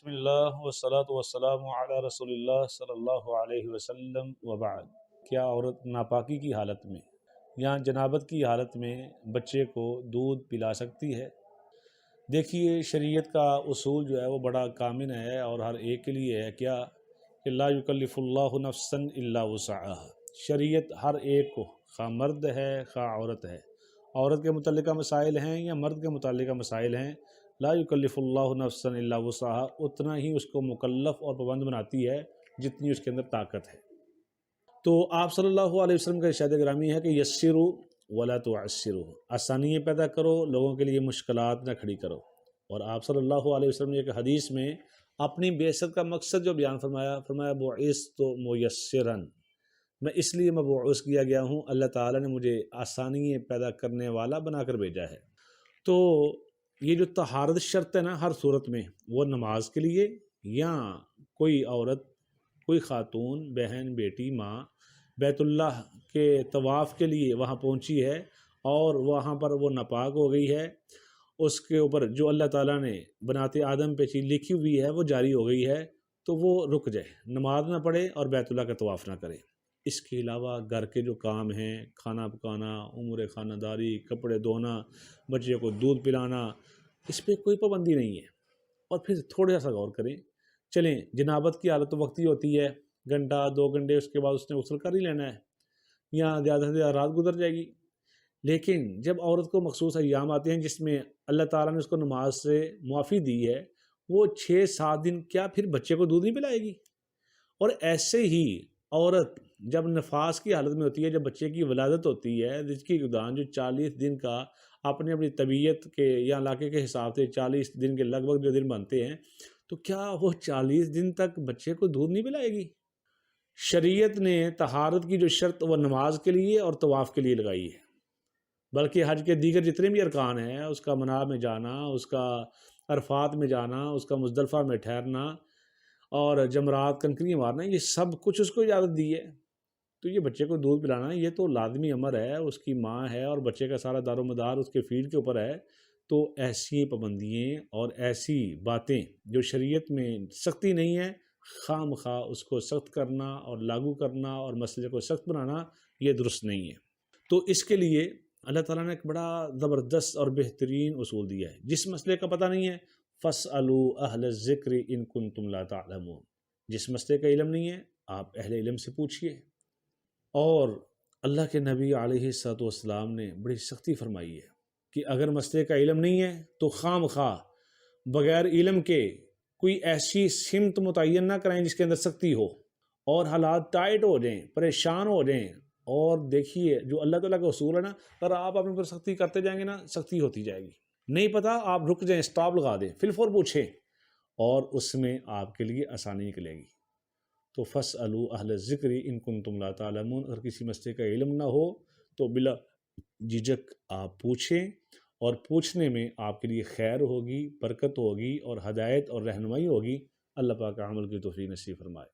بسم اللہ والصلاة والسلام علی رسول اللہ صلی اللہ علیہ وسلم وبعد۔ کیا عورت ناپاکی کی حالت میں یا جنابت کی حالت میں بچے کو دودھ پلا سکتی ہے؟ دیکھیے، شریعت کا اصول جو ہے وہ بڑا کامن ہے اور ہر ایک کے لیے ہے کیا کہ لا یکلف اللہ نفسا الا وسعها۔ شریعت ہر ایک کو، خواہ مرد ہے خواہ عورت ہے، عورت کے متعلقہ مسائل ہیں یا مرد کے متعلقہ مسائل ہیں، لا یکلف اللہ نفسا الا وسعها، اتنا ہی اس کو مکلف اور پابند بناتی ہے جتنی اس کے اندر طاقت ہے۔ تو آپ صلی اللہ علیہ وسلم کا ارشاد گرامی ہے کہ یسروا ولا تعسروا، آسانیاں پیدا کرو، لوگوں کے لیے مشکلات نہ کھڑی کرو۔ اور آپ صلی اللہ علیہ وسلم نے ایک حدیث میں اپنی بعثت کا مقصد جو بیان فرمایا بعثت میسرا، میں اس لیے مبعوث کیا گیا ہوں، اللہ تعالیٰ نے مجھے آسانیاں پیدا کرنے والا بنا کر بھیجا ہے۔ تو یہ جو طہارت شرط ہے نا ہر صورت میں، وہ نماز کے لیے یا کوئی عورت، کوئی خاتون، بہن، بیٹی، ماں بیت اللہ کے طواف کے لیے وہاں پہنچی ہے اور وہاں پر وہ ناپاک ہو گئی ہے، اس کے اوپر جو اللہ تعالیٰ نے بنات آدم پہ چیز لکھی ہوئی ہے وہ جاری ہو گئی ہے، تو وہ رک جائے، نماز نہ پڑھے اور بیت اللہ کا طواف نہ کرے۔ اس کے علاوہ گھر کے جو کام ہیں، کھانا پکانا، امور خانہ داری، کپڑے دھونا، بچے کو دودھ پلانا، اس پہ کوئی پابندی نہیں ہے۔ اور پھر تھوڑا سا غور کریں، چلیں جنابت کی حالت تو وقتی ہوتی ہے، گھنٹہ 2 گھنٹے اس کے بعد اس نے غسل کر ہی لینا ہے یا زیادہ سے زیادہ رات گزر جائے گی، لیکن جب عورت کو مخصوص ایام آتے ہیں جس میں اللہ تعالیٰ نے اس کو نماز سے معافی دی ہے، وہ 6-7 دن کیا پھر بچے کو دودھ نہیں پلائے گی؟ اور ایسے ہی عورت جب نفاس کی حالت میں ہوتی ہے، جب بچے کی ولادت ہوتی ہے، جس کی گدان جو 40 دن کا اپنی طبیعت کے یا علاقے کے حساب سے 40 دن کے لگ بھگ جو دن بنتے ہیں، تو کیا وہ 40 دن تک بچے کو دودھ نہیں پلائے گی؟ شریعت نے طہارت کی جو شرط وہ نماز کے لیے اور طواف کے لیے لگائی ہے، بلکہ حج کے دیگر جتنے بھی ارکان ہیں، اس کا منی میں جانا، اس کا عرفات میں جانا، اس کا مزدلفہ میں ٹھہرنا اور جمرات کنکریاں مارنا، یہ سب کچھ اس کو اجازت دی ہے۔ تو یہ بچے کو دودھ پلانا یہ تو لازمی امر ہے، اس کی ماں ہے اور بچے کا سارا دار و مدار اس کے فیڈ کے اوپر ہے۔ تو ایسی پابندیاں اور ایسی باتیں جو شریعت میں سختی نہیں ہے، خواہ مخواہ اس کو سخت کرنا اور لاگو کرنا اور مسئلے کو سخت بنانا، یہ درست نہیں ہے۔ تو اس کے لیے اللہ تعالیٰ نے ایک بڑا زبردست اور بہترین اصول دیا ہے۔ جس مسئلے کا پتہ نہیں ہے، فَاسْأَلُوا أَهْلَ الذِّكْرِ إِن كُنتُمْ لَا تَعْلَمُونَ، جس مسئلے کا علم نہیں ہے آپ اہل علم سے پوچھئے۔ اور اللہ کے نبی علیہ الصلوۃ والسلام نے بڑی سختی فرمائی ہے کہ اگر مسئلے کا علم نہیں ہے تو خواہ مخواہ بغیر علم کے کوئی ایسی سمت متعین نہ کریں جس کے اندر سختی ہو اور حالات ٹائٹ ہو جائیں، پریشان ہو جائیں۔ اور دیکھیے جو اللہ تعالیٰ کا اصول ہے نا، اگر آپ اپنے پر سختی کرتے جائیں گے نا، سختی ہوتی جائے گی۔ نہیں پتہ آپ رک جائیں، سٹاپ لگا دیں، فی الفور پوچھیں، اور اس میں آپ کے لیے آسانی نکلے گی۔ تو فَاسْأَلُوا أَهْلَ الذِّكْرِ إِن كُنتُمْ لَا تَعْلَمُونَ، اگر کسی مسئلے کا علم نہ ہو تو بلا جھجک آپ پوچھیں، اور پوچھنے میں آپ کے لیے خیر ہوگی، برکت ہوگی اور ہدایت اور رہنمائی ہوگی۔ اللہ پاک عمل کی توفیق نصیب فرمائے۔